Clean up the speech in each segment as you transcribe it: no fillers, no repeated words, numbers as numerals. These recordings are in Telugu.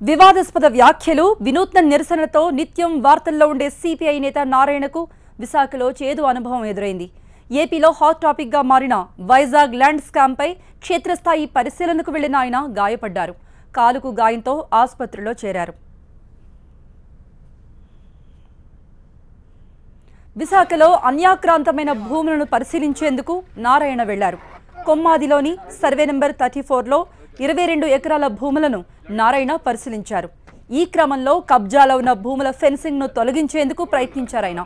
వివాదాస్పద వ్యాఖ్యలు వినూత్న నిరసనతో నిత్యం వార్తల్లో ఉండే సిపిఐ నేత నారాయణకు విశాఖలో చేదు అనుభవం ఎదురైంది. ఏపీలో హాట్ టాపిక్ గా మారిన వైజాగ్ ల్యాండ్ స్కామ్ పై క్షేత్రస్థాయి పరిశీలనకు వెళ్లిన ఆయన గాయపడ్డారు. కాలుకు గాయంతో ఆసుపత్రిలో చేరారు. విశాఖలో అన్యాక్రాంతమైన భూములను పరిశీలించేందుకు నారాయణ వెళ్లారు. కొమ్మాదిలోని సర్వే నెంబర్ 34లో 22 ఎకరాల భూములను నారాయణ పరిశీలించారు. ఈ క్రమంలో కబ్జాలో ఉన్న భూముల ఫెన్సింగ్ ను తొలగించేందుకు ప్రయత్నించారాయన.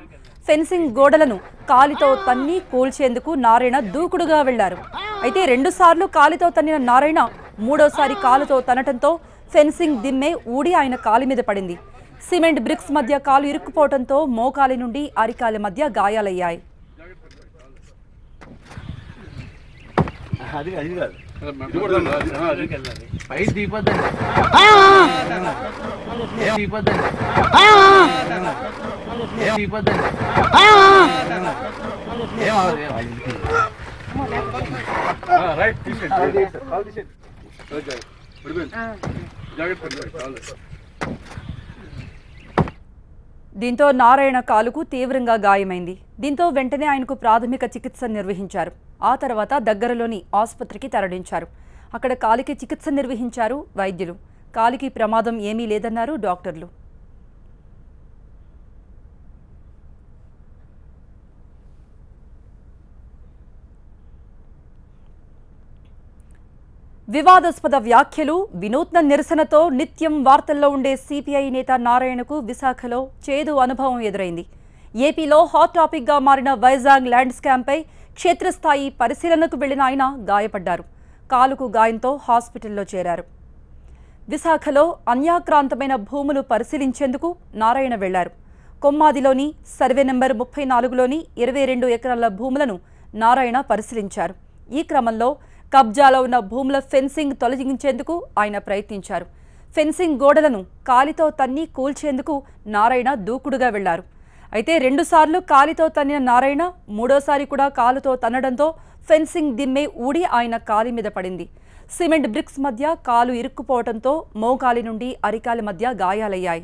ఫెన్సింగ్ గోడలను కాలితో తన్ని కూల్చేందుకు నారాయణ దూకుడుగా వెళ్లారు. అయితే 2 సార్లు కాలితో తన్నిన నారాయణ మూడోసారి కాలుతో తనటంతో ఫెన్సింగ్ దిమ్మె ఊడి ఆయన కాలి మీద పడింది. సిమెంట్ బ్రిక్స్ మధ్య కాలు ఇరుక్కుపోవడంతో మోకాలి నుండి అరికాలి మధ్య గాయాలయ్యాయి. దీంతో నారాయణ కాలుకు తీవ్రంగా గాయమైంది. దీంతో వెంటనే ఆయనకు ప్రాథమిక చికిత్స నిర్వహించారు. ఆ తర్వాత దగ్గరలోని ఆసుపత్రికి తరలించారు. అక్కడ కాలికి చికిత్స నిర్వహించారు వైద్యులు. కాలికి ప్రమాదం ఏమీ లేదన్నారు డాక్టర్లు. వివాదాస్పద వ్యాఖ్యలు వినూత్న నిరసనతో నిత్యం వార్తల్లో ఉండే సిపిఐ నేత నారాయణకు విశాఖలో చేదు అనుభవం ఎదురైంది. ఏపీలో హాట్ టాపిక్ గా మారిన వైజాగ్ ల్యాండ్ స్కామ్ పై క్షేత్రస్థాయి పరిశీలనకు వెళ్లిన ఆయన గాయపడ్డారు. కాలుకు గాయంతో హాస్పిటల్లో చేరారు. విశాఖలో అన్యాక్రాంతమైన భూములు పరిశీలించేందుకు నారాయణ వెళ్లారు. కొమ్మాదిలోని సర్వే నెంబర్ 34లోని 22 ఎకరాల భూములను నారాయణ పరిశీలించారు. ఈ క్రమంలో కబ్జాలో ఉన్న భూముల ఫెన్సింగ్ తొలగించేందుకు ఆయన ప్రయత్నించారు. ఫెన్సింగ్ గోడలను కాలితో తన్ని కూల్చేందుకు నారాయణ దూకుడుగా వెళ్లారు. అయితే 2 సార్లు కాలితో తన్నిన నారాయణ మూడోసారి కూడా కాలుతో తన్నడంతో ఫెన్సింగ్ దిమ్మె ఊడి ఆయన కాలి మీద పడింది. సిమెంట్ బ్రిక్స్ మధ్య కాలు ఇరుక్కుపోవడంతో మోకాలి నుండి అరికాలి మధ్య గాయాలయ్యాయి.